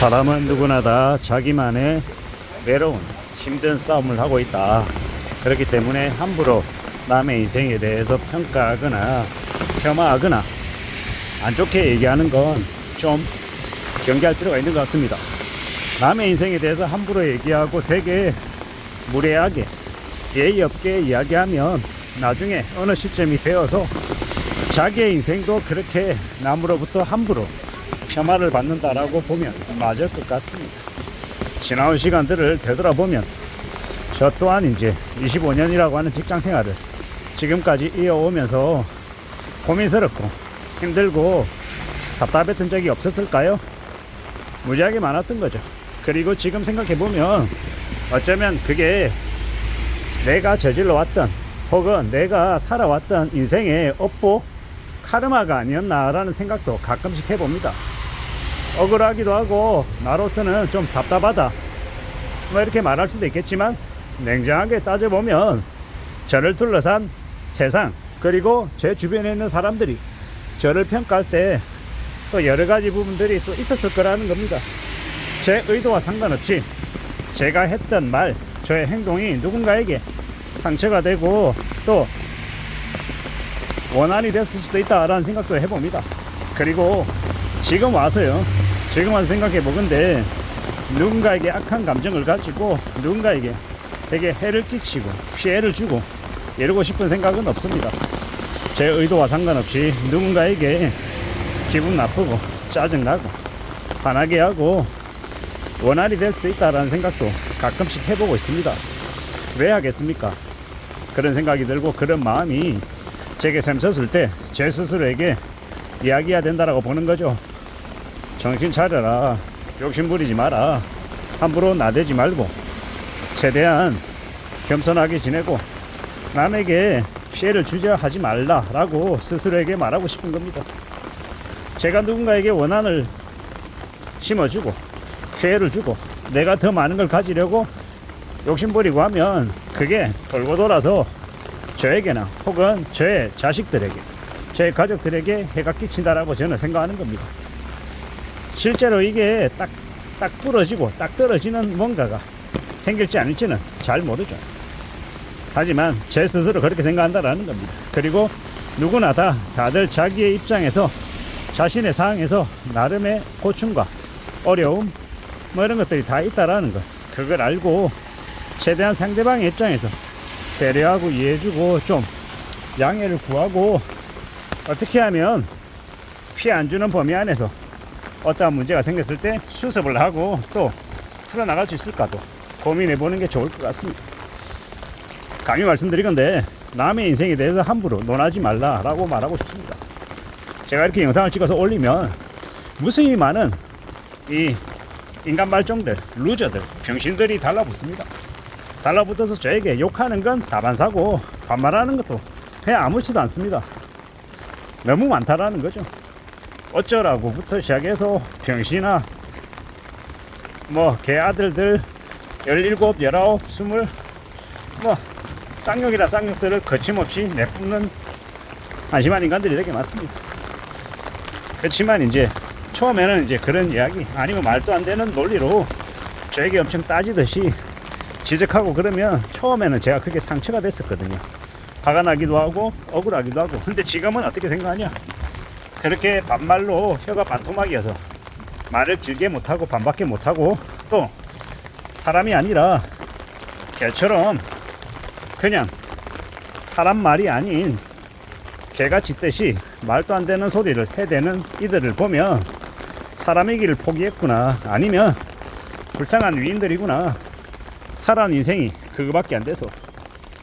사람은 누구나 다 자기만의 외로운 힘든 싸움을 하고 있다. 그렇기 때문에 함부로 남의 인생에 대해서 평가하거나 폄하하거나 안 좋게 얘기하는 건 좀 경계할 필요가 있는 것 같습니다. 남의 인생에 대해서 함부로 얘기하고 되게 무례하게 예의 없게 이야기하면 나중에 어느 시점이 되어서 자기의 인생도 그렇게 남으로부터 함부로 폄하를 받는다라고 보면 맞을 것 같습니다. 지나온 시간들을 되돌아보면 저 또한 이제 25년이라고 하는 직장 생활을 지금까지 이어오면서 고민스럽고 힘들고 답답했던 적이 없었을까요? 무지하게 많았던 거죠. 그리고 지금 생각해보면 어쩌면 그게 내가 저질러 왔던 혹은 내가 살아왔던 인생의 업보 카르마가 아니었나라는 생각도 가끔씩 해봅니다. 억울하기도 하고 나로서는 좀 답답하다 뭐 이렇게 말할 수도 있겠지만 냉정하게 따져보면 저를 둘러싼 세상 그리고 제 주변에 있는 사람들이 저를 평가할 때 또 여러가지 부분들이 또 있었을 거라는 겁니다. 제 의도와 상관없이 제가 했던 말 저의 행동이 누군가에게 상처가 되고 또 원한이 됐을 수도 있다라는 생각도 해봅니다. 그리고 지금 와서 생각해보건데 누군가에게 악한 감정을 가지고 누군가에게 되게 해를 끼치고 피해를 주고 이러고 싶은 생각은 없습니다. 제 의도와 상관없이 누군가에게 기분 나쁘고 짜증나고 화나게 하고 원한이 될 수도 있다라는 생각도 가끔씩 해보고 있습니다. 왜 하겠습니까? 그런 생각이 들고 그런 마음이 제게 샘솟을 때 제 스스로에게 이야기해야 된다라고 보는 거죠. 정신 차려라. 욕심 부리지 마라. 함부로 나대지 말고 최대한 겸손하게 지내고 남에게 피해를 주려 하지 말라라고 스스로에게 말하고 싶은 겁니다. 제가 누군가에게 원한을 심어주고 피해를 주고 내가 더 많은 걸 가지려고 욕심부리고 하면 그게 돌고 돌아서 저에게나 혹은 저의 자식들에게 저의 가족들에게 해가 끼친다라고 저는 생각하는 겁니다. 실제로 이게 딱 부러지고 딱 떨어지는 뭔가가 생길지 아닐지는 잘 모르죠. 하지만 제 스스로 그렇게 생각한다라는 겁니다. 그리고 누구나 다들 자기의 입장에서 자신의 상황에서 나름의 고충과 어려움 뭐 이런 것들이 다 있다라는 것 그걸 알고 최대한 상대방의 입장에서 배려하고 이해해주고 좀 양해를 구하고 어떻게 하면 피해 안 주는 범위 안에서 어떠한 문제가 생겼을 때 수습을 하고 또 풀어나갈 수 있을까도 고민해보는 게 좋을 것 같습니다. 감히 말씀드리건데 남의 인생에 대해서 함부로 논하지 말라라고 말하고 싶습니다. 제가 이렇게 영상을 찍어서 올리면 무수히 많은 이 인간 말종들, 루저들, 병신들이 달라붙습니다. 달라붙어서 저에게 욕하는 건 다반사고 반말하는 것도 그냥 아무렇지도 않습니다. 너무 많다라는 거죠. 어쩌라고부터 시작해서 병신아 뭐 개아들들 17, 19, 20 뭐 쌍욕이라 쌍욕들을 거침없이 내뿜는 한심한 인간들이 되게 많습니다. 그렇지만 이제 처음에는 이제 그런 이야기 아니면 말도 안 되는 논리로 저에게 엄청 따지듯이 지적하고 그러면 처음에는 제가 그게 상처가 됐었거든요. 화가 나기도 하고 억울하기도 하고. 근데 지금은 어떻게 생각하냐? 그렇게 반말로 혀가 반토막이어서 말을 길게 못하고 반밖에 못하고 또 사람이 아니라 개처럼 그냥 사람 말이 아닌 개가 짖듯이 말도 안 되는 소리를 해대는 이들을 보면 사람의 길을 포기했구나 아니면 불쌍한 위인들이구나. 살아온 인생이 그거밖에 안 돼서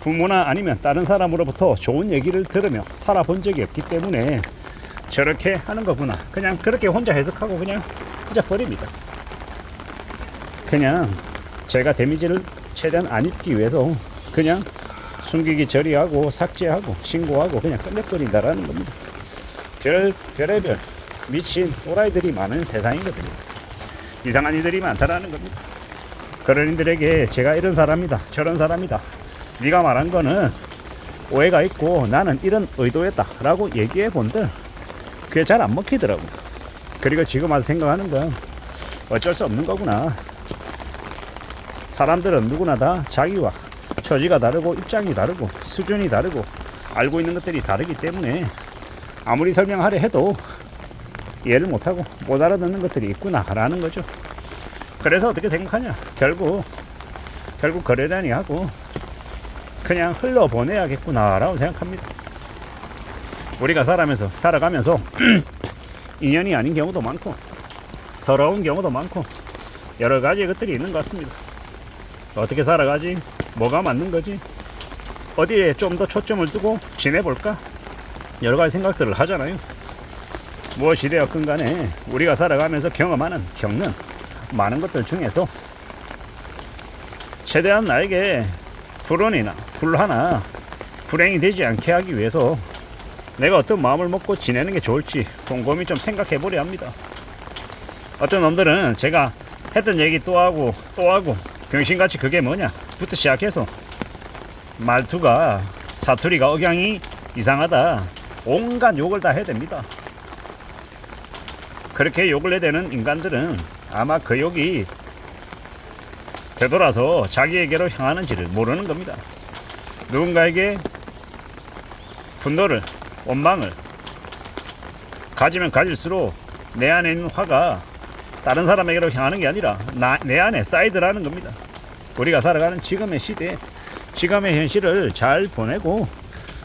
부모나 아니면 다른 사람으로부터 좋은 얘기를 들으며 살아본 적이 없기 때문에 저렇게 하는 거구나. 그냥 그렇게 혼자 해석하고 그냥 혼자 버립니다. 그냥 제가 데미지를 최대한 안 입기 위해서 그냥 숨기기 처리하고 삭제하고 신고하고 그냥 끝내버린다라는 겁니다. 별의별 미친 또라이들이 많은 세상이거든요. 이상한 이들이 많다라는 겁니다. 그런 이들에게 제가 이런 사람이다 저런 사람이다 네가 말한 거는 오해가 있고 나는 이런 의도였다 라고 얘기해 본들 그게 잘 안 먹히더라고요. 그리고 지금 와서 생각하는 건 어쩔 수 없는 거구나. 사람들은 누구나 다 자기와 처지가 다르고 입장이 다르고 수준이 다르고 알고 있는 것들이 다르기 때문에 아무리 설명하려 해도 이해를 못하고 못 알아듣는 것들이 있구나라는 거죠. 그래서 어떻게 생각하냐? 결국 그러려니 하고 그냥 흘러보내야겠구나라고 생각합니다. 우리가 살아가면서 인연이 아닌 경우도 많고 서러운 경우도 많고 여러 가지 것들이 있는 것 같습니다. 어떻게 살아가지? 뭐가 맞는 거지? 어디에 좀 더 초점을 두고 지내볼까? 여러 가지 생각들을 하잖아요. 무엇이 되었건 간에 우리가 살아가면서 겪는 많은 것들 중에서 최대한 나에게 불운이나 불화나 불행이 되지 않게 하기 위해서 내가 어떤 마음을 먹고 지내는 게 좋을지 곰곰이 좀 생각해 보려 합니다. 어떤 놈들은 제가 했던 얘기 또 하고 병신같이 그게 뭐냐 부터 시작해서 말투가 사투리가 억양이 이상하다 온갖 욕을 다 해댑니다. 그렇게 욕을 해대는 인간들은 아마 그 욕이 되돌아서 자기에게로 향하는지를 모르는 겁니다. 누군가에게 분노를 원망을 가지면 가질수록 내 안에 있는 화가 다른 사람에게로 향하는 게 아니라 내 안에 쌓이더라는 겁니다. 우리가 살아가는 지금의 시대, 지금의 현실을 잘 보내고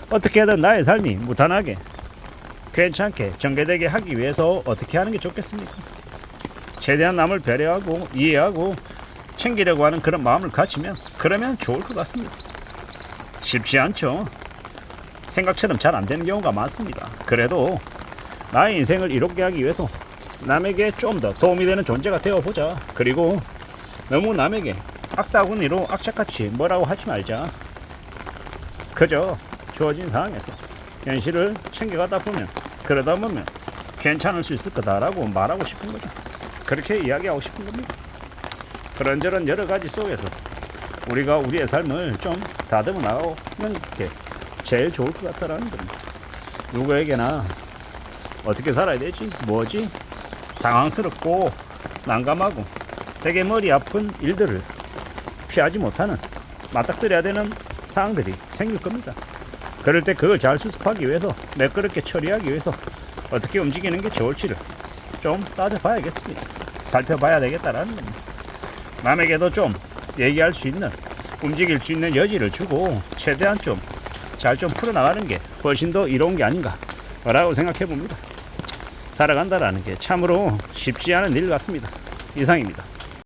어떻게든 나의 삶이 무탄하게 괜찮게 전개되게 하기 위해서 어떻게 하는 게 좋겠습니까? 최대한 남을 배려하고 이해하고 챙기려고 하는 그런 마음을 가지면 그러면 좋을 것 같습니다. 쉽지 않죠. 생각처럼 잘 안 되는 경우가 많습니다. 그래도 나의 인생을 이롭게 하기 위해서 남에게 좀 더 도움이 되는 존재가 되어보자. 그리고 너무 남에게 악다구니로 악착같이 뭐라고 하지 말자. 그저 주어진 상황에서 현실을 챙겨가다 보면 그러다 보면 괜찮을 수 있을 거다라고 말하고 싶은 거죠. 그렇게 이야기하고 싶은 겁니다. 그런저런 여러 가지 속에서 우리가 우리의 삶을 좀 다듬어 나가는 게 제일 좋을 것 같다라는 겁니다. 누구에게나 어떻게 살아야 되지? 뭐지? 당황스럽고 난감하고 되게 머리 아픈 일들을 피하지 못하는 맞닥뜨려야 되는 상황들이 생길 겁니다. 그럴 때 그걸 잘 수습하기 위해서 매끄럽게 처리하기 위해서 어떻게 움직이는 게 좋을지를 좀 따져봐야겠습니다. 살펴봐야 되겠다라는 겁니다. 남에게도 좀 얘기할 수 있는 움직일 수 있는 여지를 주고 최대한 좀 잘 좀 풀어나가는 게 훨씬 더 이로운 게 아닌가 라고 생각해 봅니다. 살아간다라는 게 참으로 쉽지 않은 일 같습니다. 이상입니다.